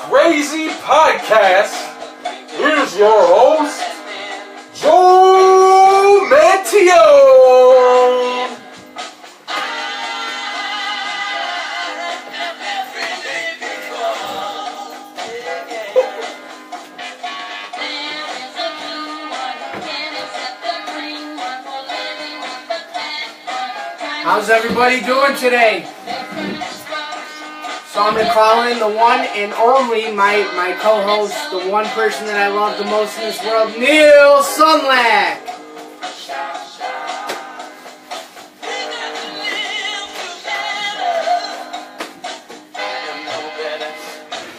crazy podcast. Here's your host, Joe Mantio. How's everybody doing today? So I'm going to call in the one and only, my co-host, the one person that I love the most in this world, Neil Sunlack.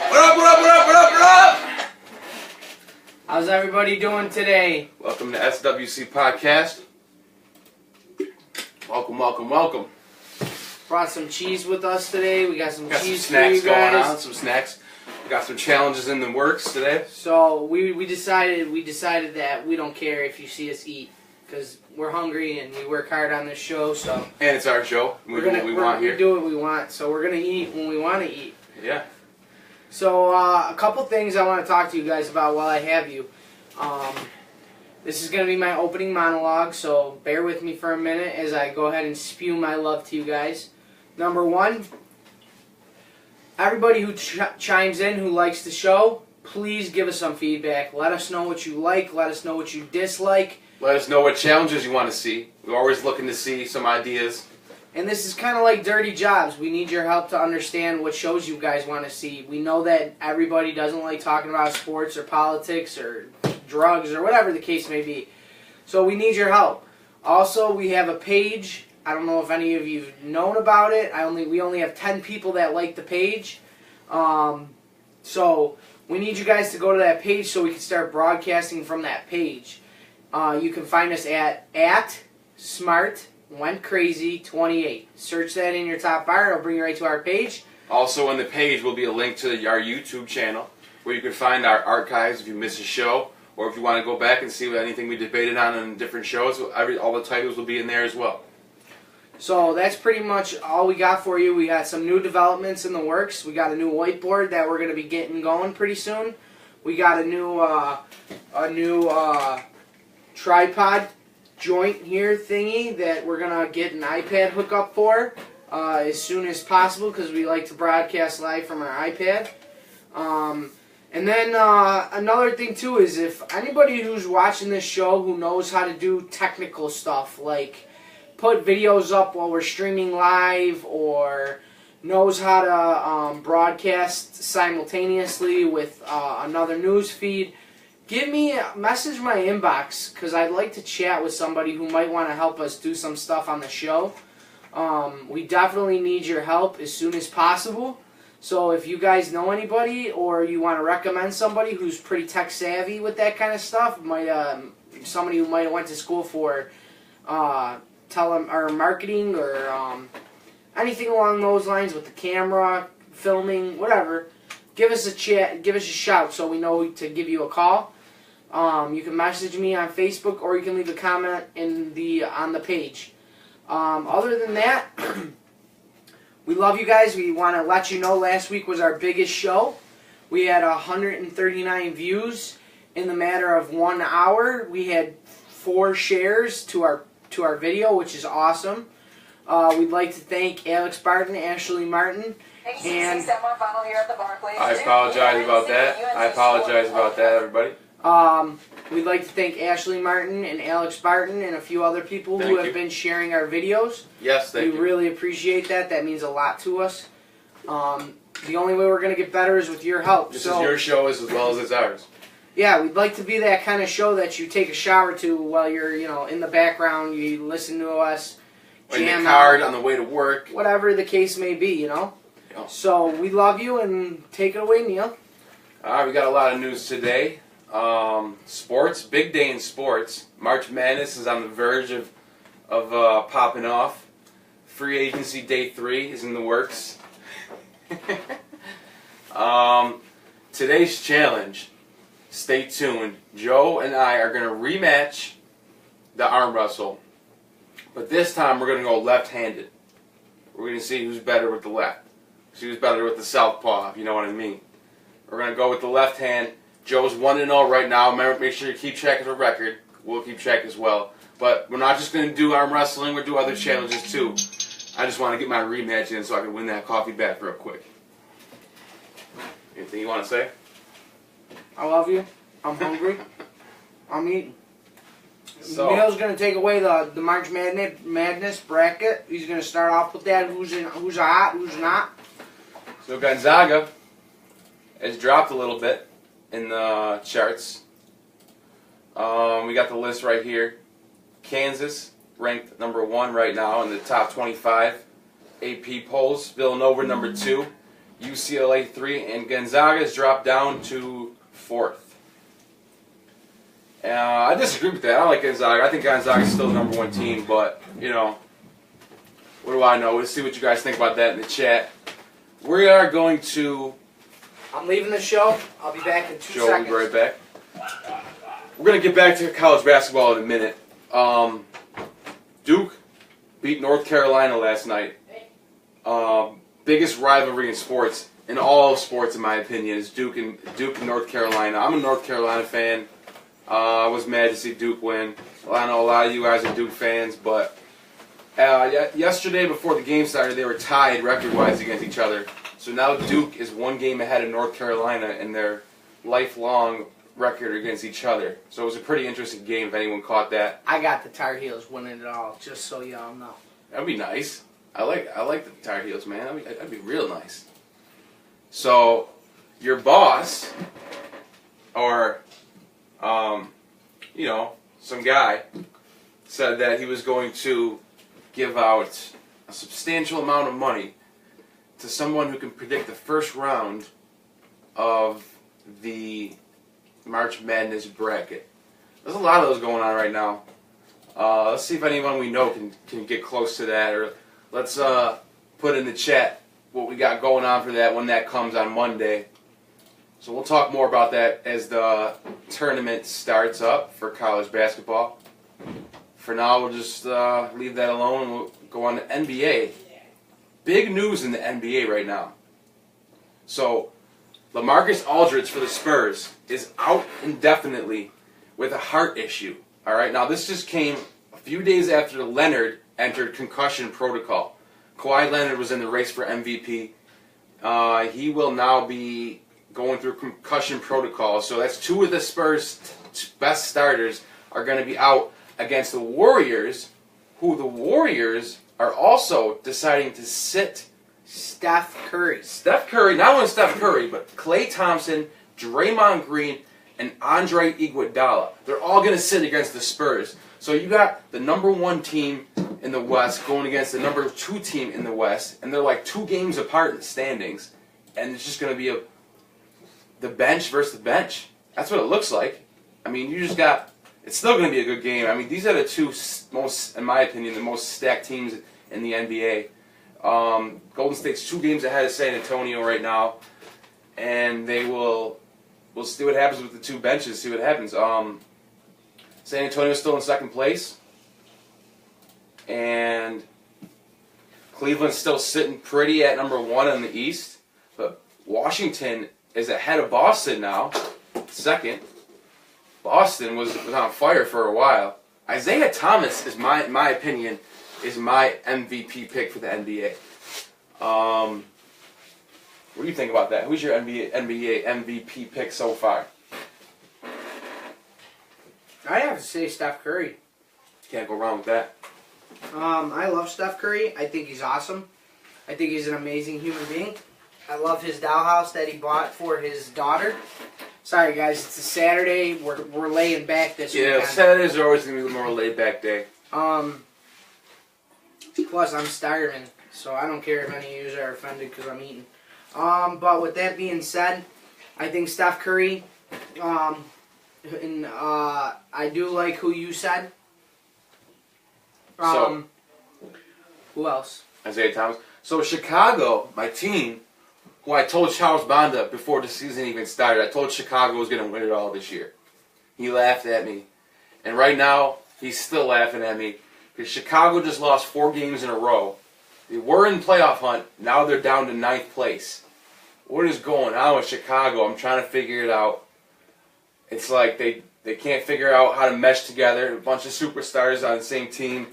What up? How's everybody doing today? Welcome to SWC Podcast. Welcome. Brought some cheese with us today. We got some cheese some snacks for you guys. going on. Some snacks. We got some challenges in the works today. So we decided that we don't care if you see us eat because we're hungry and we work hard on this show. So And it's our show. We do what we want here. We do what we want. So we're gonna eat when we want to eat. Yeah. So a couple things I want to talk to you guys about while I have you. This is going to be my opening monologue, so bear with me for a minute as I go ahead and spew my love to you guys. Number one, everybody who chimes in who likes the show, please give us some feedback. Let us know what you like. Let us know what you dislike. Let us know what challenges you want to see. We're always looking to see some ideas. And this is kind of like dirty jobs. We need your help to understand what shows you guys want to see. We know that everybody doesn't like talking about sports or politics or drugs or whatever the case may be. So we need your help. Also, we have a page. I don't know if any of you've known about it. We only have 10 people that like the page. So we need you guys to go to that page so we can start broadcasting from that page. You can find us at SmartWentCrazy28. Search that in your top bar. It'll bring you right to our page. Also on the page will be a link to our YouTube channel where you can find our archives if you miss a show or if you want to go back and see anything we debated on in different shows. All the titles will be in there as well. So that's pretty much all we got for you. We got some new developments in the works. We got a new whiteboard that we're going to be getting going pretty soon. We got a new tripod joint here thingy that we're going to get an iPad hookup for as soon as possible because we like to broadcast live from our iPad. And then another thing too is if anybody who's watching this show who knows how to do technical stuff like put videos up while we're streaming live or knows how to broadcast simultaneously with another news feed, message my inbox because I'd like to chat with somebody who might want to help us do some stuff on the show. We definitely need your help as soon as possible. So if you guys know anybody or you want to recommend somebody who's pretty tech savvy with that kind of stuff, somebody who might have went to school for marketing or anything along those lines with the camera, filming, whatever, give us a shout so we know to give you a call. You can message me on Facebook or you can leave a comment on the page. Other than that, we love you guys. We want to let you know last week was our biggest show. We had 139 views in the matter of 1 hour. We had 4 shares to our video, which is awesome. We'd like to thank Alex Barton, Ashley Martin, and I apologize about that, everybody. We'd like to thank Ashley Martin and Alex Barton and a few other people who have been sharing our videos. Yes, thank you. We really appreciate that. That means a lot to us. The only way we're going to get better is with your help. This is your show as well as it's ours. Yeah, we'd like to be that kind of show that you take a shower to while you're, in the background. You listen to us, in the car, on the way to work. Whatever the case may be, Yeah. So we love you, and take it away, Neil. All right, we got a lot of news today. Sports, big day in sports. March Madness is on the verge of popping off. Free agency day 3 is in the works. Today's challenge, stay tuned. Joe and I are going to rematch the arm wrestle. But this time we're going to go left-handed. We're going to see who's better with the left. See who's better with the southpaw, if you know what I mean. We're going to go with the left hand. Joe's 1-0 right now. Remember, make sure you keep track of the record. We'll keep track as well. But we're not just going to do arm wrestling. We'll do other challenges too. I just want to get my rematch in so I can win that coffee back real quick. Anything you want to say? I love you. I'm hungry. I'm eating. So, Neil's going to take away the March Madness bracket. He's going to start off with that. Who's hot, who's not. so Gonzaga has dropped a little bit in the charts. We got the list right here. Kansas ranked number 1 right now in the top 25 AP polls. Villanova number 2, UCLA 3, and Gonzaga has dropped down to 4th. I disagree with that. I like Gonzaga. I think Gonzaga is still the number 1 team, but, you know, what do I know? Let's see what you guys think about that in the chat. We are going to... I'm leaving the show. I'll be back in 2 Joe seconds. will be right back. We're going to get back to college basketball in a minute. Duke beat North Carolina last night. Biggest rivalry in sports, in all sports in my opinion, is Duke and North Carolina. I'm a North Carolina fan. I was mad to see Duke win. I know a lot of you guys are Duke fans, but yesterday before the game started, they were tied record-wise against each other. So now Duke is 1 game ahead of North Carolina in their lifelong record against each other. So it was a pretty interesting game if anyone caught that. I got the Tar Heels winning it all, just so y'all know. That'd be nice. I like the Tar Heels, man. That'd be real nice. So your boss, or you know, some guy, said that he was going to give out a substantial amount of money to someone who can predict the first round of the March Madness bracket. There's a lot of those going on right now. Let's see if anyone we know can get close to that, or let's put in the chat what we got going on for that when that comes on Monday. So we'll talk more about that as the tournament starts up for college basketball. For now, we'll just leave that alone and we'll go on to NBA. Big news in the NBA right now. So, LaMarcus Aldridge for the Spurs is out indefinitely with a heart issue. All right, now this just came a few days after Leonard entered concussion protocol. Kawhi Leonard was in the race for MVP. He will now be going through concussion protocol. So that's 2 of the Spurs' best starters are going to be out against the Warriors, who the Warriors are also deciding to sit Steph Curry. Steph Curry, not only Steph Curry, but Klay Thompson, Draymond Green, and Andre Iguodala. They're all going to sit against the Spurs. So you got the number 1 team in the West going against the number 2 team in the West, and they're like 2 games apart in the standings. And it's just going to be the bench versus the bench. That's what it looks like. I mean, you just got... It's still going to be a good game. I mean, these are the 2 most, in my opinion, the most stacked teams in the NBA. Golden State's 2 games ahead of San Antonio right now, and we'll see what happens with the 2 benches. See what happens. San Antonio's still in 2nd place, and Cleveland's still sitting pretty at number 1 in the East, but Washington is ahead of Boston now, 2nd. Boston was on fire for a while. Isaiah Thomas is my opinion, is my MVP pick for the NBA. What do you think about that? Who's your NBA MVP pick so far? I'd have to say Steph Curry. Can't go wrong with that. I love Steph Curry. I think he's awesome. I think he's an amazing human being. I love his dollhouse that he bought for his daughter. Sorry, guys, it's a Saturday. We're laying back this weekend. Yeah, Saturdays are always going to be a more laid-back day. Plus, I'm starving, so I don't care if any of you are offended because I'm eating. But with that being said, I think Steph Curry, and I do like who you said. So, who else? Isaiah Thomas. So Chicago, my team, who I told Charles Banda before the season even started, I told Chicago was going to win it all this year. He laughed at me. And right now, he's still laughing at me. Because Chicago just lost 4 games in a row. They were in playoff hunt. Now they're down to 9th place. what is going on with Chicago? I'm trying to figure it out. It's like they can't figure out how to mesh together. A bunch of superstars on the same team.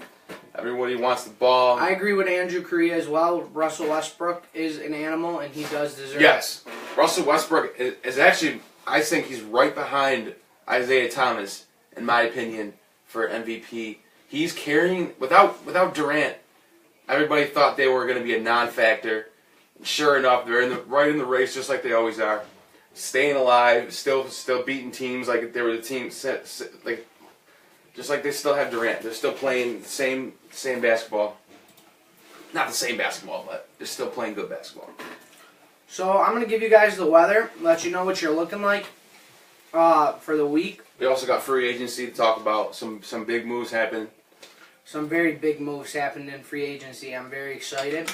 Everybody wants the ball. I agree with Andrew Correa as well. Russell Westbrook is an animal, and he does deserve Yes. Russell Westbrook is actually, I think he's right behind Isaiah Thomas, in my opinion, for MVP. He's carrying, without Durant, everybody thought they were going to be a non-factor. Sure enough, they're right in the race just like they always are. Staying alive, still beating teams like they were the team, like just like they still have Durant. They're still playing the same basketball. Not the same basketball, but they're still playing good basketball. So I'm going to give you guys the weather, let you know what you're looking like for the week. We also got free agency to talk about. Some big moves happen. Some very big moves happened in free agency. I'm very excited.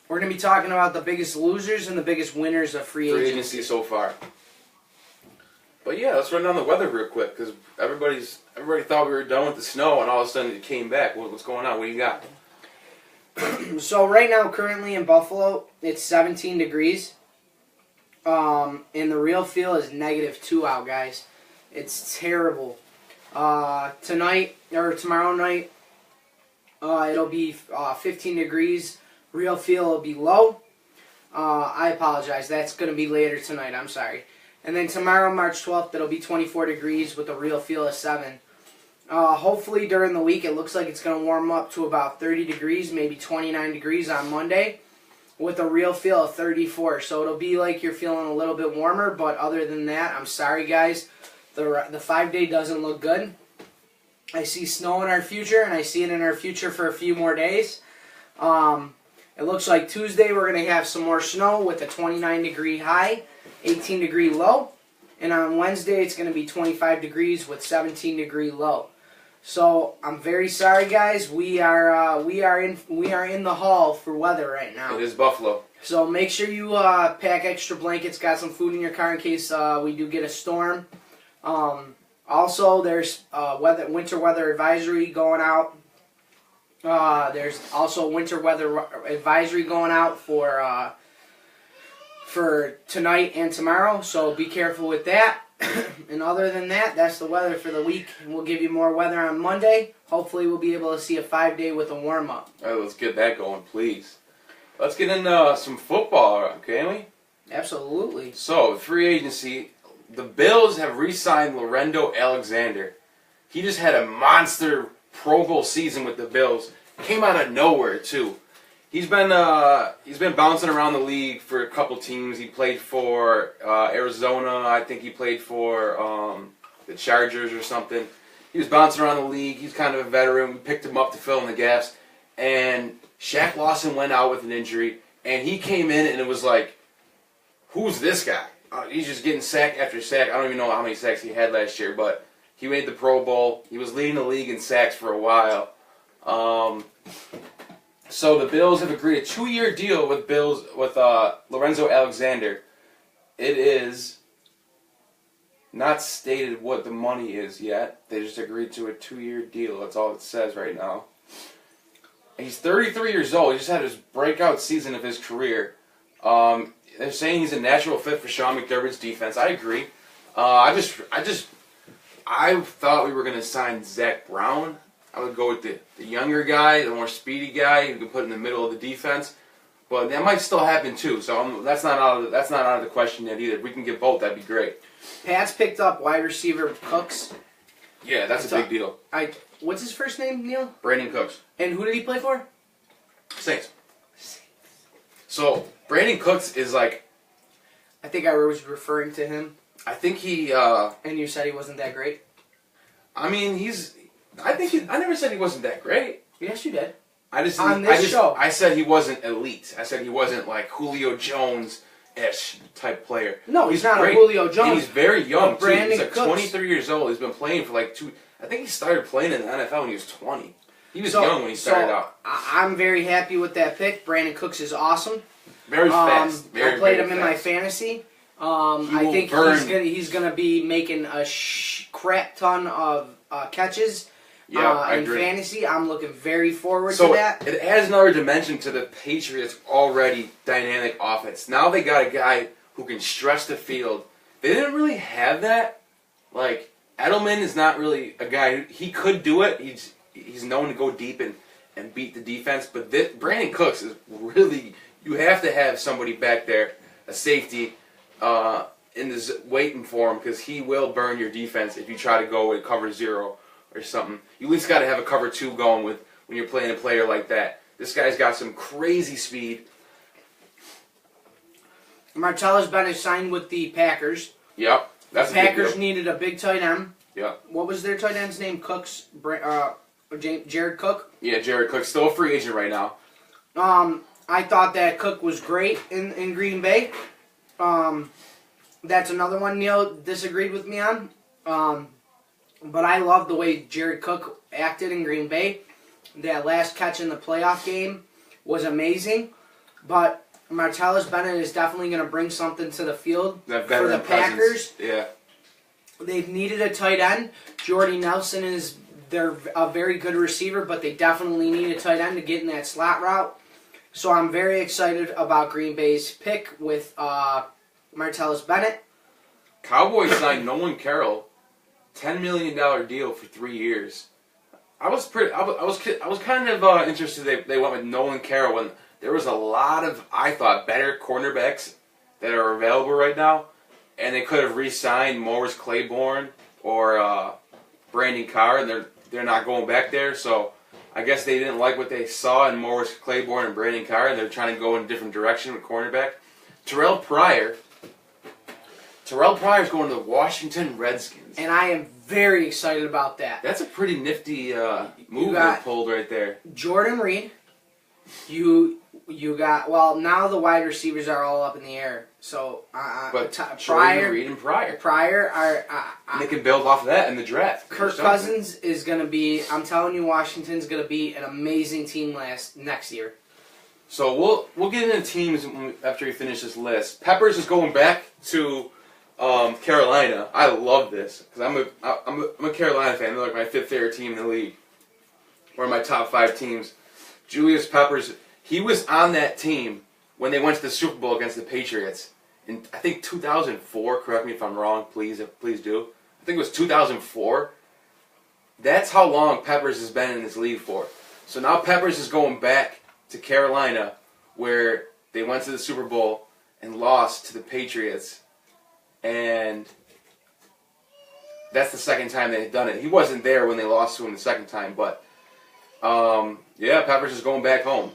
We're going to be talking about the biggest losers and the biggest winners of free agency so far. But yeah, let's run down the weather real quick because everybody thought we were done with the snow and all of a sudden it came back. What's going on? What do you got? So right now, currently in Buffalo, it's 17 degrees. And the real feel is -2 out, guys. It's terrible. Tonight or tomorrow night, it'll be 15 degrees. Real feel will be low. I apologize. That's going to be later tonight. I'm sorry. And then tomorrow, March 12th, it'll be 24 degrees with a real feel of 7. Hopefully during the week, it looks like it's going to warm up to about 30 degrees, maybe 29 degrees on Monday, with a real feel of 34. So it'll be like you're feeling a little bit warmer, but other than that, I'm sorry, guys. The 5-day doesn't look good. I see snow in our future, and I see it in our future for a few more days. It looks like Tuesday we're going to have some more snow with a 29-degree high, 18-degree low. And on Wednesday it's going to be 25 degrees with 17-degree low. So I'm very sorry, guys. We are in the hall for weather right now. It is Buffalo. So make sure you pack extra blankets, got some food in your car in case we do get a storm. Also, there's winter weather advisory going out. There's also winter weather advisory going out for tonight and tomorrow, so be careful with that. And other than that, that's the weather for the week. And we'll give you more weather on Monday. Hopefully we'll be able to see a 5-day with a warm-up. All right, let's get that going, please. Let's get into some football, can we? Absolutely. So, free agency. The Bills have re-signed Lorenzo Alexander. He just had a monster Pro Bowl season with the Bills. Came out of nowhere, too. He's been bouncing around the league for a couple teams. He played for Arizona. I think he played for the Chargers or something. He was bouncing around the league. He's kind of a veteran. We picked him up to fill in the gaps. And Shaq Lawson went out with an injury. And he came in and it was like, who's this guy? He's just getting sack after sack. I don't even know how many sacks he had last year, but he made the Pro Bowl. He was leading the league in sacks for a while. So the Bills have agreed a 2-year deal with Lorenzo Alexander. It is not stated what the money is yet. They just agreed to a 2-year deal. That's all it says right now. He's 33 years old. He just had his breakout season of his career. They're saying he's a natural fit for Sean McDermott's defense. I agree. I thought we were going to sign Zach Brown. I would go with the younger guy, the more speedy guy who can put in the middle of the defense. But that might still happen too. So that's not out of the question yet either. If we can get both, that'd be great. Pats picked up wide receiver Cooks. Yeah, that's a big deal. What's his first name, Neil? Brandin Cooks. And who did he play for? Saints. So Brandin Cooks is like. I think I was referring to him. I think he. And you said he wasn't that great. I mean, I never said he wasn't that great. Yes, you did. On this show. I said he wasn't elite. I said he wasn't like Julio Jones-ish type player. No, he's not great. A Julio Jones. And he's very young, too. He's like Cooks. 23 years old. He's been playing for like I think he started playing in the NFL when he was 20. He was young when he started out. I'm very happy with that pick. Brandin Cooks is awesome. Very fast. I played him in my fantasy. I think he's gonna be making a crap ton of catches. Yeah, I in agree. fantasy. I'm looking very forward So to that. it adds another dimension to the Patriots' already dynamic offense. Now they got a guy who can stretch the field. They didn't really have that. Like, Edelman is not really a guy he could do it. He's known to go deep and beat the defense. But Brandin Cooks is really, you have to have somebody back there, a safety, in this waiting for him, because he will burn your defense if you try to go with cover 0 or something. You at least got to have a cover 2 going with when you're playing a player like that. This guy's got some crazy speed. Martellus Bennett signed with the Packers. Yep, that's The a big Packers deal. needed a big tight end. Yep. What was their tight end's name? Jared Cook. Yeah, Jared Cook's still a free agent right now. I thought that Cook was great in Green Bay. That's another one Neil disagreed with me on. But I love the way Jared Cook acted in Green Bay. That last catch in the playoff game was amazing. But Martellus Bennett is definitely going to bring something to the field That for veteran the Packers. presence. Yeah. They've needed a tight end. Jordy Nelson is a very good receiver, but they definitely need a tight end to get in that slot route. So I'm very excited about Green Bay's pick with Martellus Bennett. Cowboys signed Nolan Carroll, $10 million deal for 3 years. I was kind of interested they went with Nolan Carroll when there was a lot of, I thought, better cornerbacks that are available right now, and they could have re-signed Morris Claiborne or Brandon Carr, and they're not going back there. So I guess they didn't like what they saw in Morris Claiborne and Brandon Carr, and they're trying to go in a different direction with cornerback. Terrell Pryor's going to the Washington Redskins. And I am very excited about that. That's a pretty nifty move got- they pulled right there. Jordan Reed, you got, well, now the wide receivers are all up in the air. So But Pryor, Reed and Pryor. are And they can build off of that in the draft. Kirk Cousins is going to be, I'm telling you, Washington's going to be an amazing team next year. So we'll get into teams after we finish this list. Peppers is going back to Carolina. I love this because I'm a Carolina fan. They're like my 5th favorite team in the league. One of my top 5 teams. Julius Peppers, he was on that team when they went to the Super Bowl against the Patriots in, I think, 2004. Correct me if I'm wrong, please do. I think it was 2004. That's how long Peppers has been in this league for. So now Peppers is going back to Carolina, where they went to the Super Bowl and lost to the Patriots. And that's the second time they had done it. He wasn't there when they lost to him the second time, but yeah, Peppers is going back home.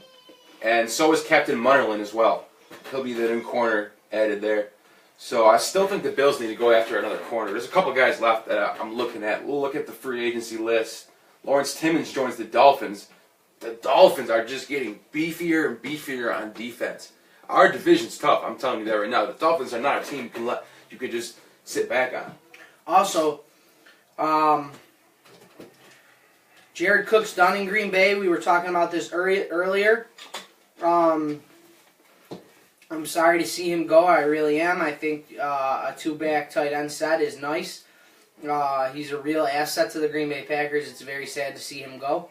And so is Captain Munnerlyn as well. He'll be the new corner added there. So I still think the Bills need to go after another corner. There's a couple guys left that I'm looking at. We'll look at the free agency list. Lawrence Timmons joins the Dolphins. The Dolphins are just getting beefier and beefier on defense. Our division's tough. I'm telling you that right now. The Dolphins are not a team you could just sit back on. Also, Jared Cook's done in Green Bay. We were talking about this earlier. I'm sorry to see him go. I really am. I think a 2-back tight end set is nice. He's a real asset to the Green Bay Packers. It's very sad to see him go.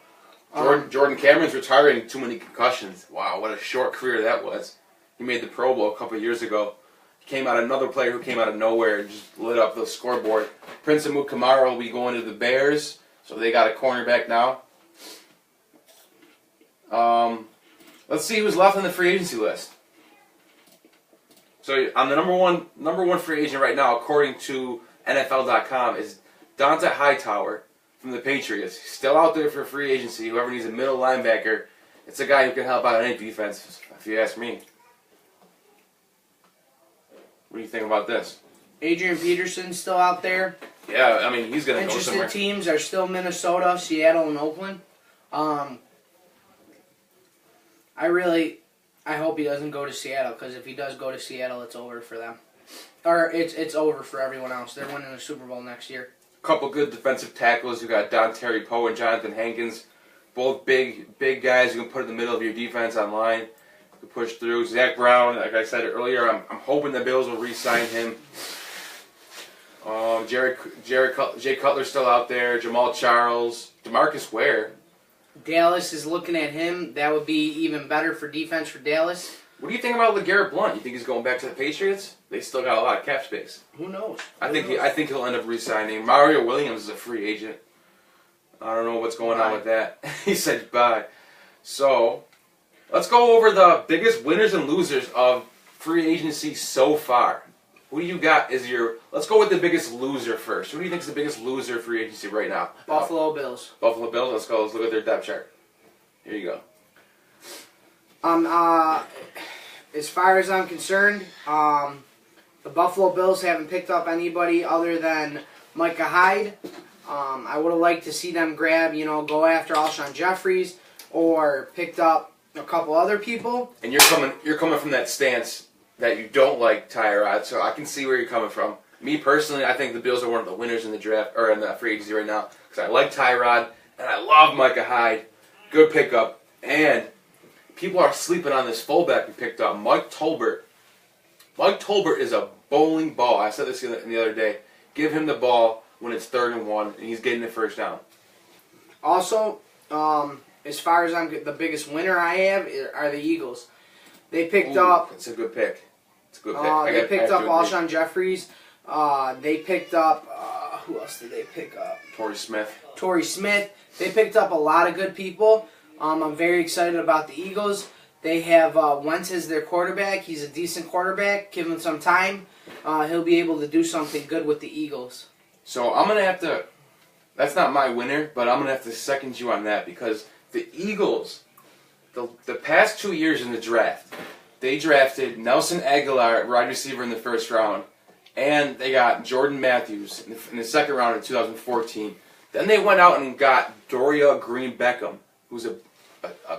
Jordan Cameron's retiring too many concussions. Wow, what a short career that was. He made the Pro Bowl a couple of years ago. Another player who came out of nowhere and just lit up the scoreboard. Prince Amukamara will be going to the Bears, so they got a cornerback now. Let's see who's left on the free agency list. So on the number one free agent right now, according to NFL.com, is Dante Hightower from the Patriots. He's still out there for free agency. Whoever needs a middle linebacker, it's a guy who can help out any defense, if you ask me. What do you think about this? Adrian Peterson's still out there. Yeah, I mean, he's going to go somewhere. Interested teams are still Minnesota, Seattle, and Oakland. I hope he doesn't go to Seattle, because if he does go to Seattle, it's over for them. Or it's over for everyone else. They're winning the Super Bowl next year. A couple good defensive tackles. You got Don Terry Poe and Jonathan Hankins. Both big guys you can put in the middle of your defense on line. You can push through. Zach Brown, like I said earlier, I'm hoping the Bills will re-sign him. Jay Cutler's still out there. Jamal Charles, DeMarcus Ware. Dallas is looking at him. That would be even better for defense for Dallas. What do you think about LeGarrette Blount? You think he's going back to the Patriots? They still got a lot of cap space. Who knows? I think he'll end up re-signing. Mario Williams is a free agent. I don't know what's going on with that. He said bye. So, let's go over the biggest winners and losers of free agency so far. Who do you got as your... Let's go with the biggest loser first. Who do you think is the biggest loser of free agency right now? Buffalo Bills. Buffalo Bills. Let's go. Let's look at their depth chart. Here you go. As far as I'm concerned, the Buffalo Bills haven't picked up anybody other than Micah Hyde. I would have liked to see them go after Alshon Jeffries or picked up a couple other people. And you're coming from that stance that you don't like Tyrod, so I can see where you're coming from. Me personally, I think the Bills are one of the winners in the draft or in the free agency right now because I like Tyrod and I love Micah Hyde. Good pickup. And people are sleeping on this fullback we picked up, Mike Tolbert. Mike Tolbert is a bowling ball. I said this the other day. Give him the ball when it's 3rd and 1, and he's getting the first down. Also, as far as the biggest winner I have are the Eagles. They picked up. It's a good pick. It's a good pick. They picked up Alshon Jeffries. They picked up. Who else did they pick up? Torrey Smith. They picked up a lot of good people. I'm very excited about the Eagles. They have Wentz as their quarterback. He's a decent quarterback. Give him some time. He'll be able to do something good with the Eagles. So I'm going to have to... That's not my winner, but I'm going to have to second you on that because the Eagles, the past 2 years in the draft, they drafted Nelson Aguilar, wide receiver, in the 1st round, and they got Jordan Matthews in the 2nd round in 2014. Then they went out and got Dorial Green-Beckham, who's a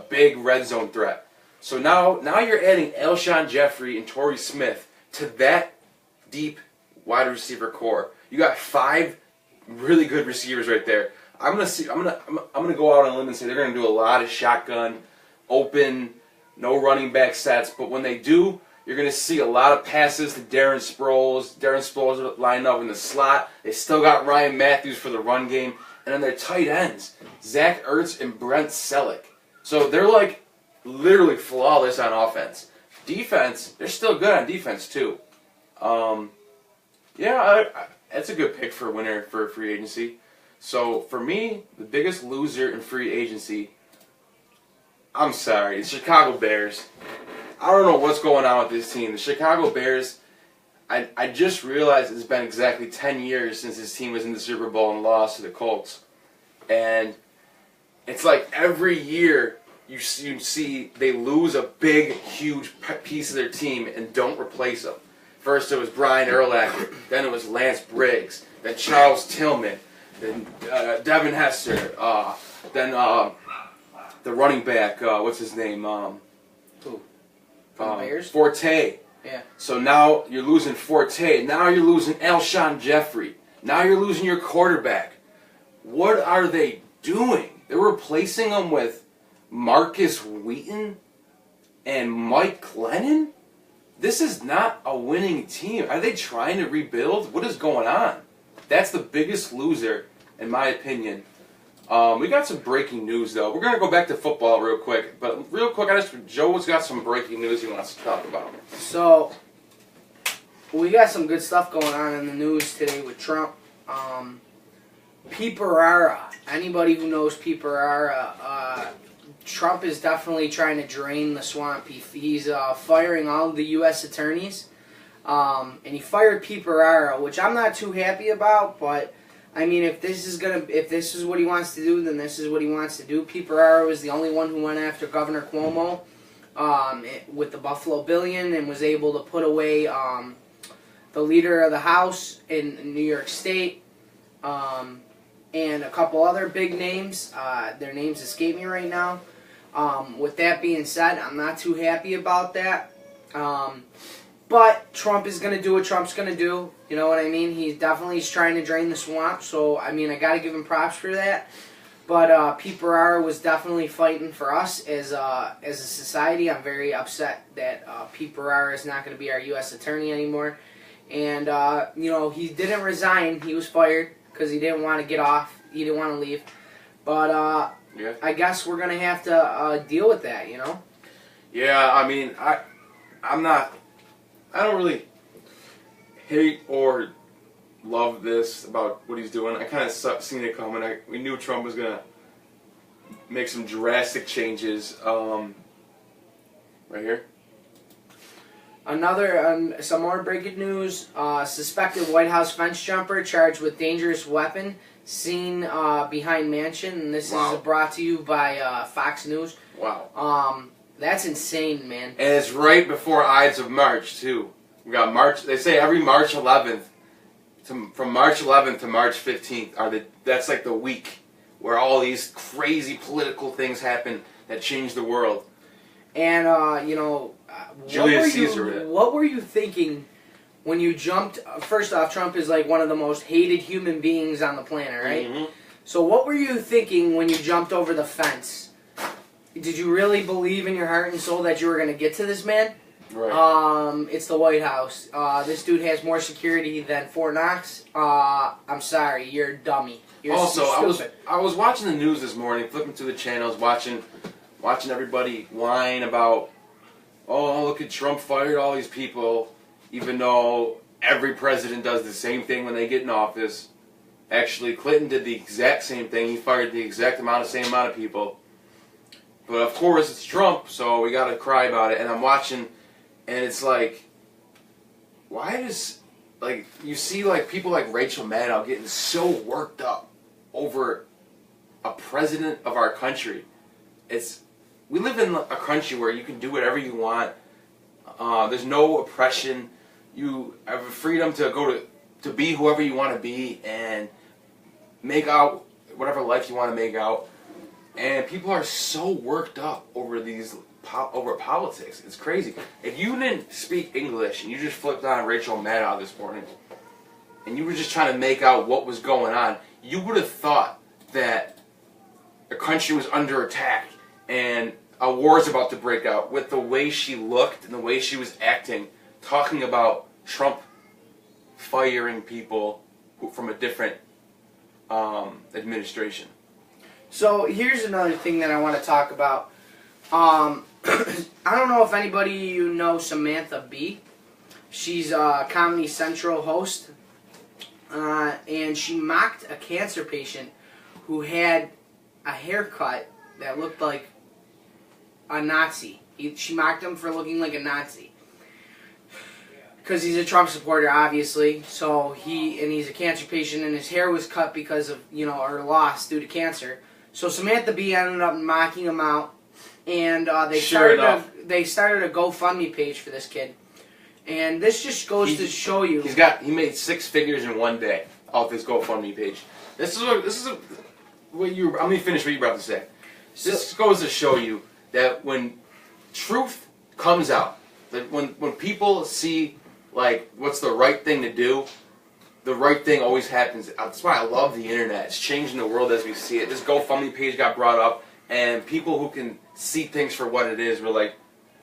big red zone threat. So now you're adding Alshon Jeffrey and Torrey Smith to that deep wide receiver core. You got 5 really good receivers right there. I'm gonna go out on a limb and say they're gonna do a lot of shotgun, open, no running back sets. But when they do, you're gonna see a lot of passes to Darren Sproles. Darren Sproles lining up in the slot. They still got Ryan Matthews for the run game, and then their tight ends, Zach Ertz and Brent Selleck. So they're like literally flawless on offense. Defense, they're still good on defense too. That's a good pick for a winner for free agency. So for me, the biggest loser in free agency, I'm sorry, the Chicago Bears. I don't know what's going on with this team. The Chicago Bears, I just realized it's been exactly 10 years since this team was in the Super Bowl and lost to the Colts. And it's like every year you see they lose a big, huge piece of their team and don't replace them. First it was Brian Urlacher, then it was Lance Briggs, then Charles Tillman, then Devin Hester, then the running back, what's his name? Who? From the Bears? Forte. Yeah. So now you're losing Forte. Now you're losing Alshon Jeffrey. Now you're losing your quarterback. What are they doing? They're replacing them with Marcus Wheaton and Mike Glennon? This is not a winning team. Are they trying to rebuild? What is going on? That's the biggest loser, in my opinion. We got some breaking news, though. We're going to go back to football real quick. But real quick, Joe's got some breaking news he wants to talk about. So, we got some good stuff going on in the news today with Trump. Pete Bharara. Anybody who knows Pete Bharara, Trump is definitely trying to drain the swamp. He's firing all of the U.S. attorneys. And he fired Pete Bharara, which I'm not too happy about, but I mean, if this is what he wants to do, then this is what he wants to do. Pete Bharara was the only one who went after Governor Cuomo with the Buffalo Billion and was able to put away the leader of the House in New York State and a couple other big names. Their names escape me right now. With that being said, I'm not too happy about that. But Trump is going to do what Trump's going to do. You know what I mean? He's definitely trying to drain the swamp. So, I mean, I got to give him props for that. But Pete Bharara was definitely fighting for us as a society. I'm very upset that Pete Bharara is not going to be our U.S. attorney anymore. And he didn't resign. He was fired because he didn't want to get off. He didn't want to leave. But yeah. I guess we're gonna have to deal with that. Yeah, I mean, I don't really hate or love this about what he's doing. I kind of seen it coming. We knew Trump was gonna make some drastic changes. Right here. Some more breaking news. Suspected White House fence jumper charged with dangerous weapon seen behind mansion. And this is brought to you by Fox News. Wow. That's insane, man. And it's right before Ides of March, too. We got March. They say every March 11th, from March 11th to March 15th, that's like the week where all these crazy political things happen that change the world. And, Julius Caesar. What were you thinking when you jumped? First off, Trump is like one of the most hated human beings on the planet, right? Mm-hmm. So what were you thinking when you jumped over the fence? Did you really believe in your heart and soul that you were going to get to this man? Right. It's the White House. This dude has more security than Fort Knox. I'm sorry, you're a dummy. You're stupid. I was watching the news this morning, flipping through the channels, watching everybody whine about, oh, look at Trump fired all these people, even though every president does the same thing when they get in office. Actually, Clinton did the exact same thing. He fired the exact same amount of people. But of course, it's Trump, so we gotta cry about it. And I'm watching, and it's like, why does, like, you see like people like Rachel Maddow getting so worked up over a president of our country. We live in a country where you can do whatever you want. There's no oppression. You have a freedom to to be whoever you want to be and make out whatever life you want to make out. And people are so worked up over over politics. It's crazy. If you didn't speak English and you just flipped on Rachel Maddow this morning and you were just trying to make out what was going on, you would have thought that the country was under attack and a war is about to break out with the way she looked and the way she was acting, talking about Trump firing people from a different administration. So here's another thing that I want to talk about. I don't know if anybody you know Samantha Bee. She's a Comedy Central host, and she mocked a cancer patient who had a haircut that looked like a Nazi. She mocked him for looking like a Nazi. Because he's a Trump supporter, obviously. So he's a cancer patient, and his hair was cut because of, or lost due to cancer. So Samantha Bee ended up knocking him out, and they started a GoFundMe page for this kid. And this just goes to show you he made 6 figures in one day off his GoFundMe page. Let me finish what you were about to say. This goes to show you that when truth comes out, that when people see like what's the right thing to do, the right thing always happens. That's why I love the internet. It's changing the world as we see it. This GoFundMe page got brought up, and people who can see things for what it is were like,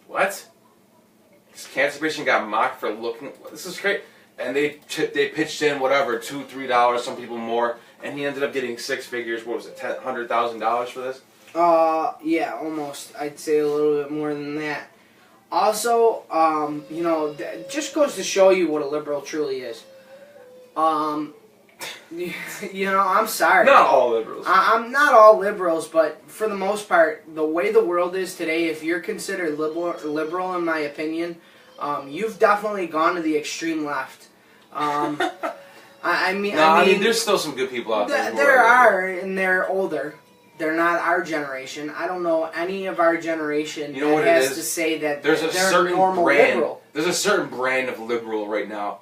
what? This cancer patient got mocked for looking. This is great. And they pitched in whatever, $2, $3, some people more, and he ended up getting 6 figures. What was it, $100,000 for this? Yeah, almost. I'd say a little bit more than that. Also, it just goes to show you what a liberal truly is. I'm sorry. Not all liberals. I'm not all liberals, but for the most part, the way the world is today, if you're considered liberal in my opinion, you've definitely gone to the extreme left. I mean, there's still some good people out there. There are, and they're older. They're not our generation. I don't know any of our generation that has to say that they're a normal liberal. There's a certain brand of liberal right now,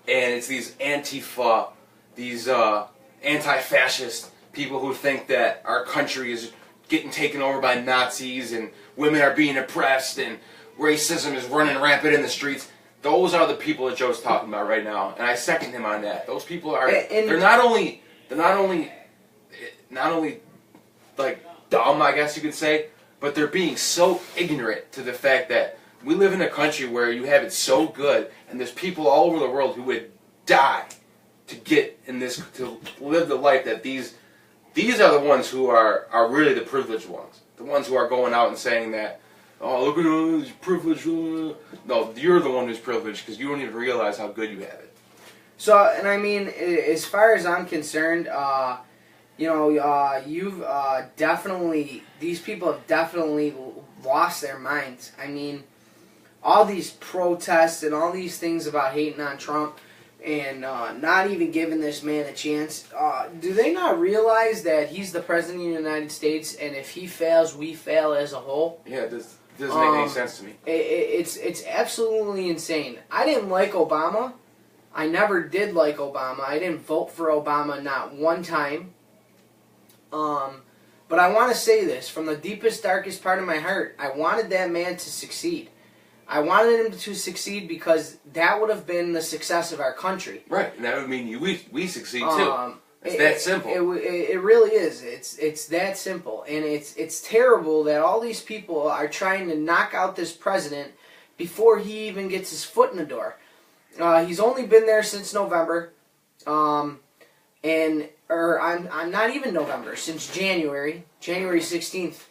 and it's these Antifa, these anti-fascist people who think that our country is getting taken over by Nazis and women are being oppressed and racism is running rampant in the streets. Those are the people that Joe's talking about right now, and I second him on that. Those people are they're not only like dumb, I guess you could say, but they're being so ignorant to the fact that we live in a country where you have it so good, and there's people all over the world who would die to get in this, to live the life that these are the ones who are really the privileged ones. The ones who are going out and saying that, oh, look at all these privileged. No, you're the one who's privileged because you don't even realize how good you have it. So, and I mean, as far as I'm concerned, you've definitely, these people have definitely lost their minds. I mean, all these protests and all these things about hating on Trump and not even giving this man a chance. Do they not realize that he's the president of the United States, and if he fails, we fail as a whole? Yeah, it doesn't make any sense to me. It's absolutely insane. I didn't like Obama. I never did like Obama. I didn't vote for Obama not one time. But I want to say this, from the deepest, darkest part of my heart, I wanted that man to succeed. I wanted him to succeed because that would have been the success of our country. Right, and that would mean we succeed too. It's that simple. It really is. It's that simple, and it's terrible that all these people are trying to knock out this president before he even gets his foot in the door. He's only been there since November, I'm not even November, since January 16th.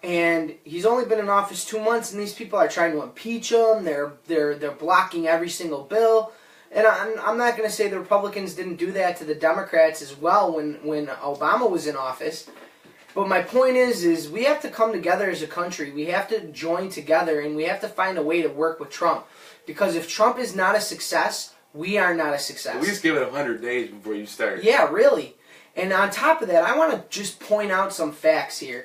And he's only been in office 2 months, and these people are trying to impeach him. They're blocking every single bill. And I'm not going to say the Republicans didn't do that to the Democrats as well when Obama was in office. But my point is we have to come together as a country. We have to join together, and we have to find a way to work with Trump. Because if Trump is not a success, we are not a success. At least give it 100 days before you start. Yeah, really. And on top of that, I want to just point out some facts here.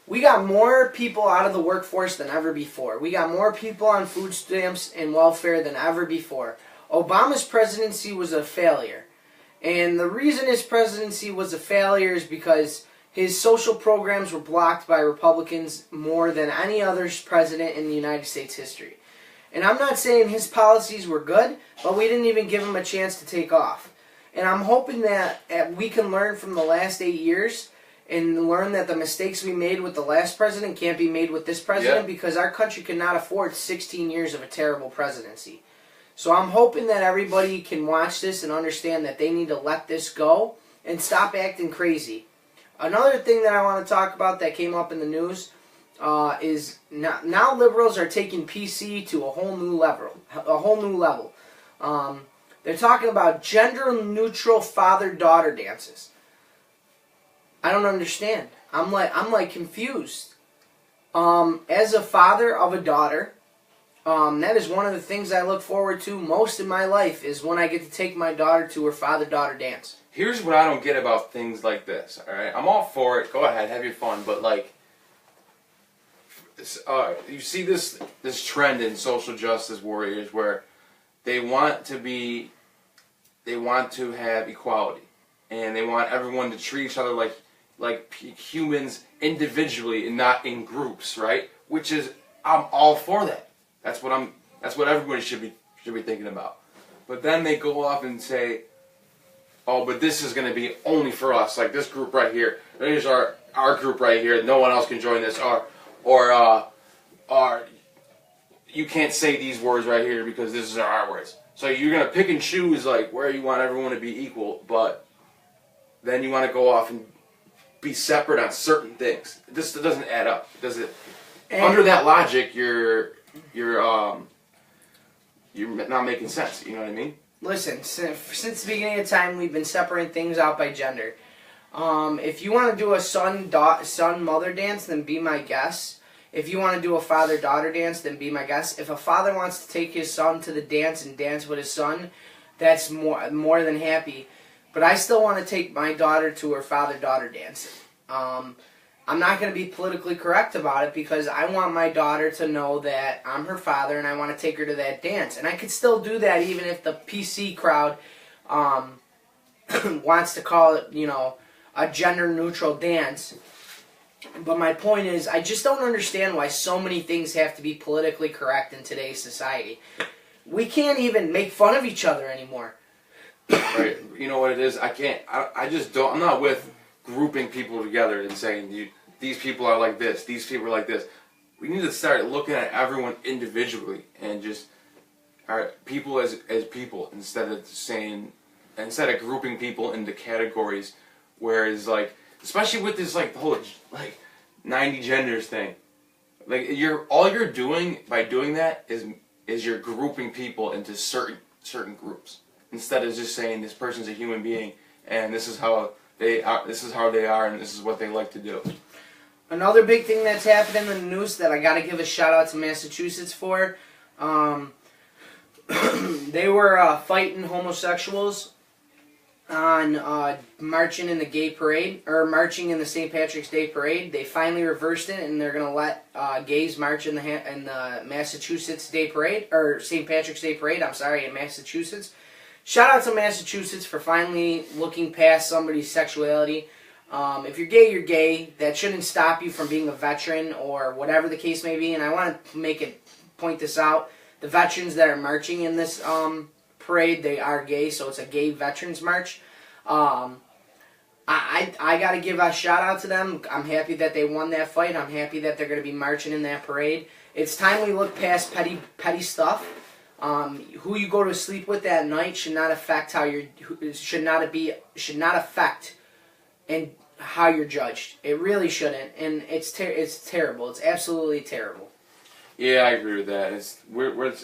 We got more people out of the workforce than ever before. We got more people on food stamps and welfare than ever before. Obama's presidency was a failure. And the reason his presidency was a failure is because his social programs were blocked by Republicans more than any other president in the United States history. And I'm not saying his policies were good, but we didn't even give him a chance to take off. And I'm hoping that we can learn from the last 8 years and learn that the mistakes we made with the last president can't be made with this president, because our country cannot afford 16 years of a terrible presidency. So I'm hoping that everybody can watch this and understand that they need to let this go and stop acting crazy. Another thing that I want to talk about that came up in the news is now liberals are taking PC to a whole new level. They're talking about gender-neutral father-daughter dances. I don't understand. I'm like confused. As a father of a daughter, that is one of the things I look forward to most in my life, is when I get to take my daughter to her father-daughter dance. Here's what I don't get about things like this, alright? I'm all for it. Go ahead, have your fun. But, like, you see this trend in social justice warriors where they want to have equality. And they want everyone to treat each other like humans individually and not in groups, right? Which is, I'm all for that. That's what everybody should be thinking about. But then they go off and say, oh, but this is going to be only for us, like this group right here. Here's our group right here. No one else can join this. Or you can't say these words right here because this is our words. So you're going to pick and choose like where you want everyone to be equal, but then you want to go off and be separate on certain things. This doesn't add up, does it? And under that logic, you're not making sense. You know what I mean? Listen, since the beginning of time, we've been separating things out by gender. If you want to do a son-mother dance, then be my guest. If you want to do a father-daughter dance, then be my guest. If a father wants to take his son to the dance and dance with his son, that's more than happy. But I still want to take my daughter to her father-daughter dance. I'm not going to be politically correct about it because I want my daughter to know that I'm her father and I want to take her to that dance. And I could still do that even if the PC crowd wants to call it, a gender-neutral dance. But my point is, I just don't understand why so many things have to be politically correct in today's society. We can't even make fun of each other anymore. Right. You know what it is? I just don't. I'm not with grouping people together and saying these people are like this, these people are like this. we need to start looking at everyone individually and just our people as people instead of grouping people into categories. Whereas like, especially with this like the whole like 90 genders thing, like all you're doing by doing that is you're grouping people into certain groups instead of just saying this person's a human being and this is how they are, and this is what they like to do. Another big thing that's happened in the news that I got to give a shout out to Massachusetts for, they were fighting homosexuals on marching in the gay parade, or marching in the St. Patrick's Day parade. They finally reversed it, and they're going to let gays march in the Massachusetts Day parade, or St. Patrick's Day parade, in Massachusetts. Shout out to Massachusetts for finally looking past somebody's sexuality. If you're gay, you're gay. That shouldn't stop you from being a veteran or whatever the case may be. And I want to point this out. The veterans that are marching in this parade, they are gay, so it's a gay veterans march. I got to give a shout out to them. I'm happy that they won that fight. I'm happy that they're going to be marching in that parade. It's time we look past petty stuff. Who you go to sleep with that night should not affect and how you're judged. It really shouldn't, and it's terrible. It's absolutely terrible. Yeah, I agree with that.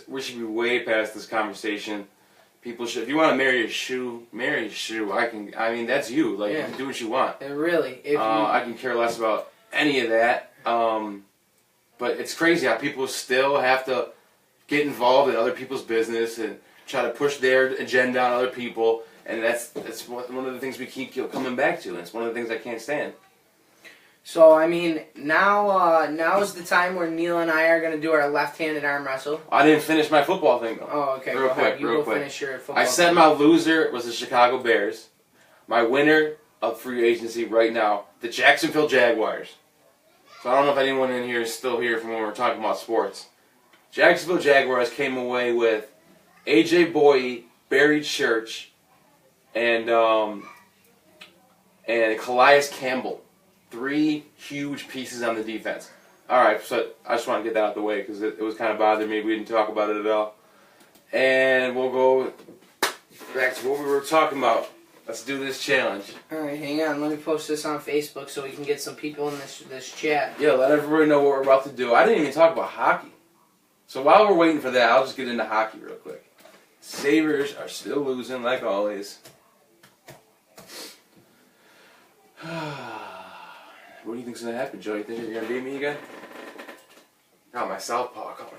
We should be way past this conversation. People should, if you want to marry a shoe, marry a shoe. I mean, that's you. Like, you can do what you want. And really, I can care less about any of that. But it's crazy how people still have to get involved in other people's business and try to push their agenda on other people. And that's one of the things we keep coming back to. And it's one of the things I can't stand. So, I mean, now is the time where Neil and I are going to do our left-handed arm wrestle. I didn't finish my football thing, though. Oh, okay. Real quick. Finish your football I said thing. my loser was the Chicago Bears. My winner of free agency right now, the Jacksonville Jaguars. So I don't know if anyone in here is still here from when we were talking about sports. Jacksonville Jaguars came away with A.J. Boye, Barry Church, and Calais Campbell. 3 huge pieces on the defense. Alright, so I just want to get that out of the way because it was kind of bothering me. We didn't talk about it at all. And we'll go back to what we were talking about. Let's do this challenge. Alright, hang on. Let me post this on Facebook so we can get some people in this chat. Yeah, let everybody know what we're about to do. I didn't even talk about hockey. So while we're waiting for that, I'll just get into hockey real quick. Sabres are still losing like always. What do you think's going to happen, Joe? You think you're going to beat me again? Got my southpaw coming.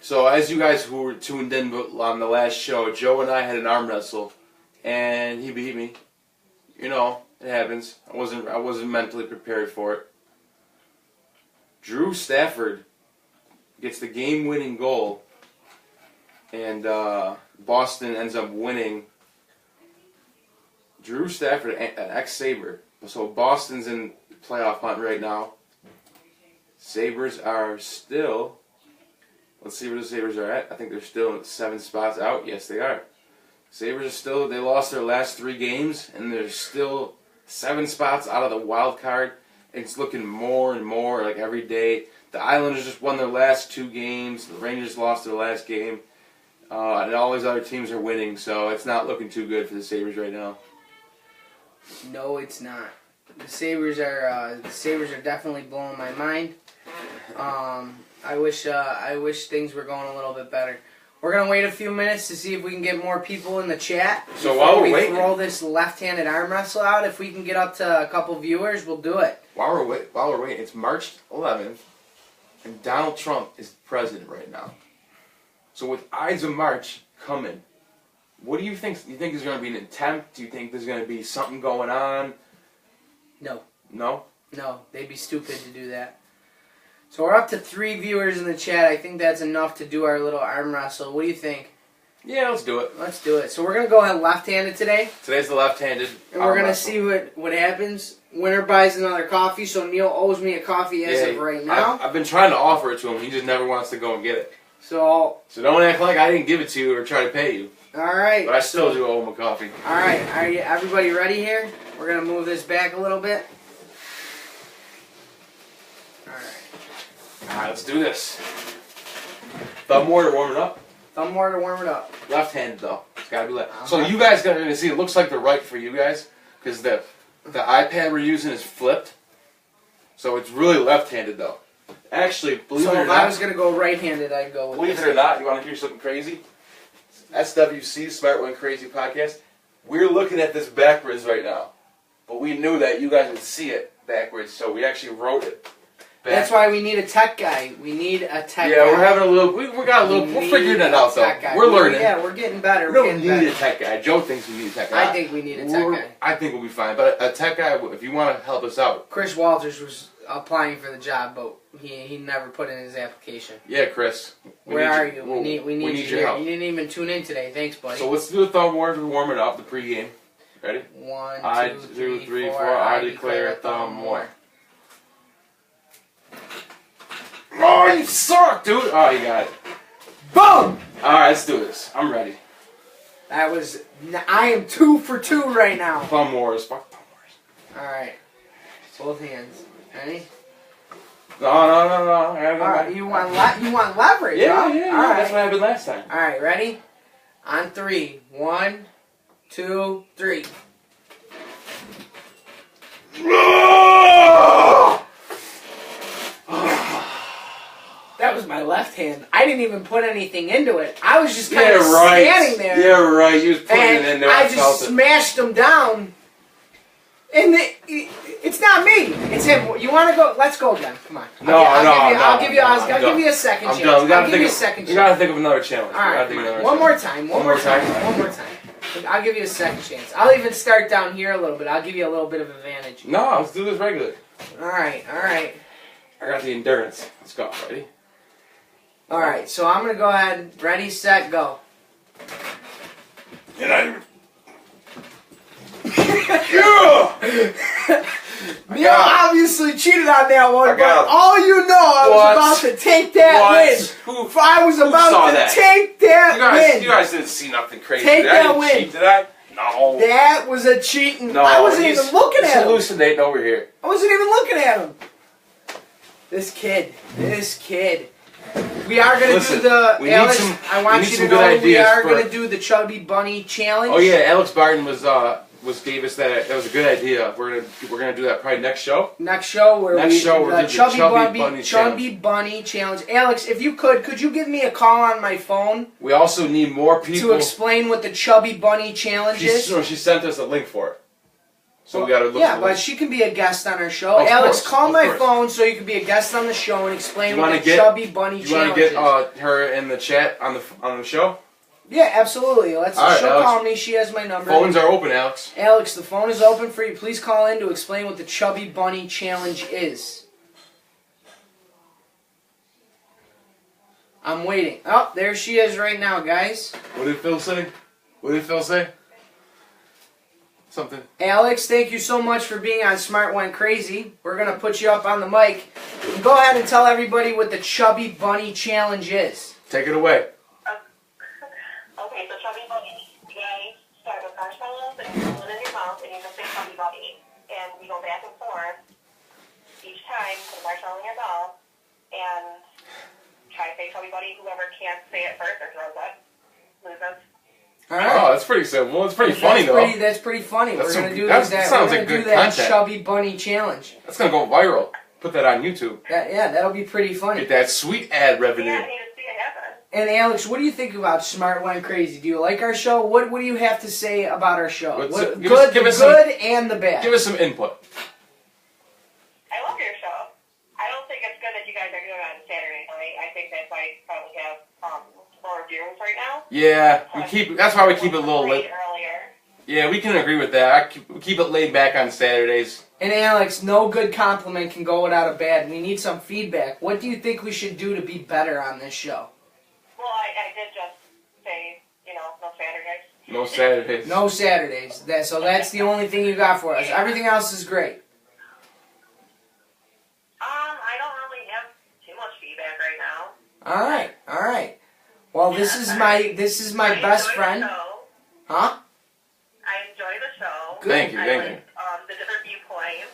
So, as you guys who were tuned in on the last show, Joe and I had an arm wrestle, and he beat me. You know, it happens. I wasn't mentally prepared for it. Drew Stafford gets the game-winning goal, and Boston ends up winning. Drew Stafford, an ex-Sabre. So Boston's in playoff hunt right now. Sabres are still... Let's see where the Sabres are at. I think they're still 7 spots out. Yes, they are. Sabres are still... They lost their last 3 games, and they're still 7 spots out of the wild card. It's looking more and more like every day. The Islanders just won their last 2 games. The Rangers lost their last game. And all these other teams are winning, so it's not looking too good for the Sabres right now. No, it's not. The Sabres are definitely blowing my mind. I wish things were going a little bit better. We're gonna wait a few minutes to see if we can get more people in the chat. So while we're waiting, throw this left-handed arm wrestle out. If we can get up to a couple viewers, we'll do it. While we're waiting, it's March 11th, and Donald Trump is president right now. So with Ides of March coming, what do you think? Do you think there's going to be an attempt? Do you think there's going to be something going on? No. No? No, they'd be stupid to do that. So we're up to 3 viewers in the chat. I think that's enough to do our little arm wrestle. What do you think? Yeah, let's do it. Let's do it. So we're going to go ahead left-handed today. Today's the left-handed and we're going to see what happens. Winner buys another coffee, so Neil owes me a coffee as of right now. I've been trying to offer it to him. He just never wants to go and get it. So don't act like I didn't give it to you or try to pay you. Alright. But I still do owe him a coffee. Alright, are you everybody ready here? We're going to move this back a little bit. Alright, let's do this. Thumb mortar warming up. Thumb mortar, warm it up. Left-handed though. It's gotta be left. So you guys are gonna see. It looks like the right for you guys because the iPad we're using is flipped. So it's really left-handed though. Actually, believe it or So if not, I was gonna go right-handed, I'd go with believe this. it or not, you want to hear something crazy? SWC, Smart One Crazy Podcast. We're looking at this backwards right now, but we knew that you guys would see it backwards, so we actually wrote it. That's why we need a tech guy. We need a tech guy. Yeah, we're having a little. We got a little. We're figuring it out though. We're learning. Yeah, we're getting better. We don't need a tech guy. Joe thinks we need a tech guy. I think we need a tech guy. I think we'll be fine. But a tech guy, if you want to help us out. Chris Walters was applying for the job, but he never put in his application. Yeah, Chris. Where are you? We need you your here. help. You didn't even tune in today. Thanks, buddy. So let's do the thumb war to warm it up, the pregame. Ready? 1, 2, 3, 4. I declare a thumb war. Oh, you suck, dude! Oh, you got it. Boom! Alright, let's do this. I'm ready. That was. I am 2 for 2 right now. Thumb wars. Fuck thumb wars. Alright. Both hands. Ready? No. Alright, you want leverage, Yeah, huh? yeah. All right. That's what happened last time. Alright, ready? On 3. 1, 2, 3. That was my left hand. I didn't even put anything into it. I was just kind of standing there. Yeah, right. You was putting it in there. I just smashed him down. And it's not me. It's him. You want to go? Let's go again. Come on. I'll give you a second chance. I'll give you a second chance. We gotta think of another challenge. All right. One more time. One more time. I'll give you a second chance. I'll even start down here a little bit. I'll give you a little bit of advantage. No, let's do this regular. All right. I got the endurance. Let's go. Ready? All right. So I'm gonna go ahead. Ready, set, go. Neil obviously cheated on that one, but all you know, I was about to take that win. I was about to take that win. You guys didn't see nothing crazy. Take that win. Cheat, did I? No. That was a cheating. No, I wasn't even looking at him. He's hallucinating over here. I wasn't even looking at him. This kid. We are going to do the, Alex, I want you to know we are going to do the Chubby Bunny Challenge. Oh yeah, Alex Barton gave us that. That was a good idea. We're gonna do that probably next show. Next show, we're doing the Chubby Bunny Challenge. Alex, if you could you give me a call on my phone? We also need more people to explain what the Chubby Bunny Challenge is. She sent us a link for it. So we gotta look. Yeah, but she can be a guest on our show. Alex, call my phone so you can be a guest on the show and explain what the Chubby Bunny Challenge is. You want to get her in the chat on the show? Yeah, absolutely. She'll call me. She has my number. Phones are open, Alex. Alex, the phone is open for you. Please call in to explain what the Chubby Bunny Challenge is. I'm waiting. Oh, there she is right now, guys. What did Phil say? Something. Alex, thank you so much for being on Smart One Crazy. We're going to put you up on the mic. Go ahead and tell everybody what the Chubby Bunny Challenge is. Take it away. Okay, so Chubby Bunny, you guys start with marshmallows and you put it in your mouth and you just say Chubby Bunny. And we go back and forth each time, put a marshmallow in your mouth and try to say Chubby Bunny. Whoever can't say it first or throws it loses. All right. Oh, that's pretty simple. It's pretty funny, though. That's pretty funny. We're going to do that. Sounds like good content. Chubby Bunny Challenge. That's going to go viral. Put that on YouTube. That'll be pretty funny. Get that sweet ad revenue. Yeah, I need to see it happen. And Alex, what do you think about Smart One Crazy? Do you like our show? What do you have to say about our show? Good and the bad. Give us some input. I love your show. I don't think it's good that you guys are doing it on Saturday night. I think that's why you probably have more viewers right now. Yeah, that's why we keep it a little late. Earlier. Yeah, we can agree with that. We keep it laid back on Saturdays. And Alex, no good compliment can go without a bad. We need some feedback. What do you think we should do to be better on this show? Well, I did just say, no Saturdays. No Saturdays. No Saturdays. So that's the only thing you got for us. Everything else is great. I don't really have too much feedback right now. All right. Well, this is my best friend. Huh? I enjoy the show. Good. Thank you. The different viewpoints,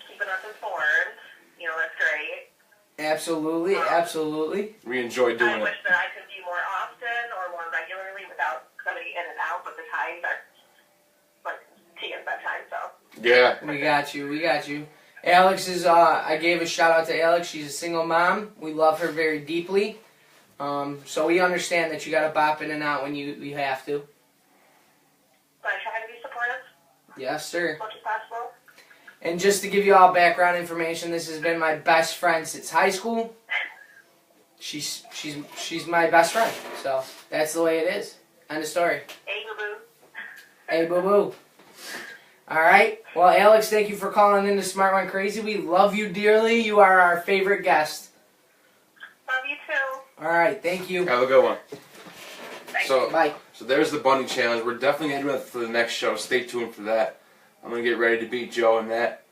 keeping us informed. That's great. Absolutely, absolutely. We enjoy doing I it. wish that I could be more often or more regularly without somebody in and out, but the times are like tea and bedtime, so. Yeah. We got you. We got you. Alex is. I gave a shout out to Alex. She's a single mom. We love her very deeply. So we understand that you got to bop in and out when you have to. But I try to be supportive Yes, sir. as much as possible. And just to give you all background information, this has been my best friend since high school. She's my best friend. So that's the way it is. End of story. Hey, boo-boo. Hey, boo boo. All right. Well, Alex, thank you for calling in to Smart One Crazy. We love you dearly. You are our favorite guest. Love you too. All right. Thank you. Have a good one. Bye. So, Bye. so there's the bunny challenge. We're definitely going to do it for the next show. Stay tuned for that. I'm going to get ready to beat Joe in that.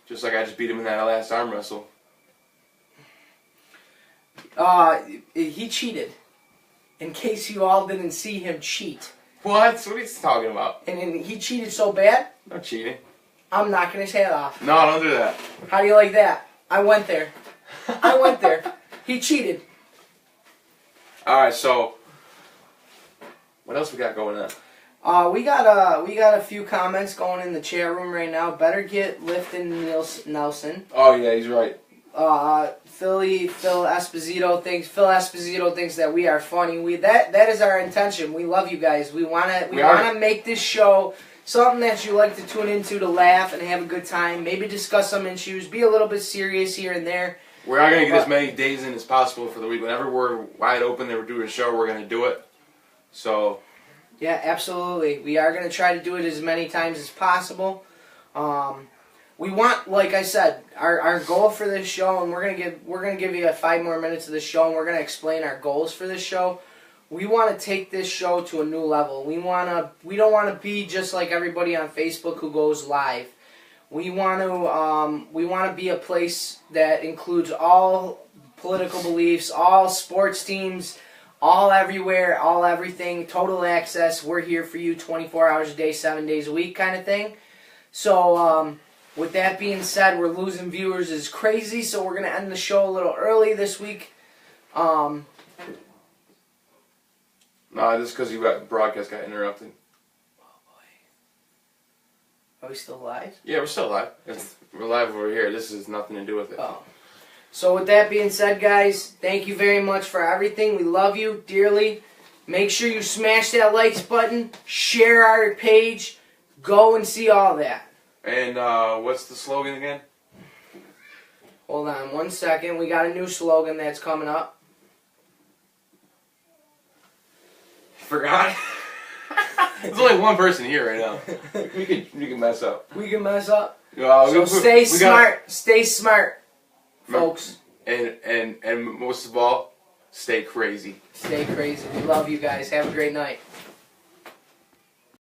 Just like I just beat him in that last arm wrestle. He cheated. In case you all didn't see him cheat. What? What are you talking about? And he cheated so bad, No cheating. I'm knocking his head off. No, don't do that. How do you like that? I went there. I went there. He cheated. Alright, so what else we got going on? We got a few comments going in the chat room right now. Better get Lifton Nelson. Oh yeah, he's right. Phil Esposito thinks that we are funny. That is our intention. We love you guys. We wanna make this show something that you like to tune into to laugh and have a good time. Maybe discuss some issues. Be a little bit serious here and there. We're not gonna get as many days in as possible for the week. Whenever we're wide open that we're doing a show, we're gonna do it. So Yeah, absolutely. We are gonna try to do it as many times as possible. We want, like I said, our goal for this show, and we're gonna give you 5 more minutes of the show, and we're gonna explain our goals for this show. We want to take this show to a new level. We don't want to be just like everybody on Facebook who goes live. We want to be a place that includes all political beliefs, all sports teams, all everywhere, all everything, total access. We're here for you 24 hours a day, 7 days a week kind of thing. So with that being said, we're losing viewers is crazy, so we're going to end the show a little early this week. no, just because broadcast got interrupted. Are we still live? Yeah, we're still live. We're live over here. This has nothing to do with it. Oh. So with that being said, guys, thank you very much for everything. We love you dearly. Make sure you smash that likes button, share our page, go and see all that. And what's the slogan again? Hold on 1 second. We got a new slogan that's coming up. Forgot. There's only one person here right now. We can mess up. We can mess up. So stay smart. Stay smart, folks. And most of all, stay crazy. Stay crazy. We love you guys. Have a great night.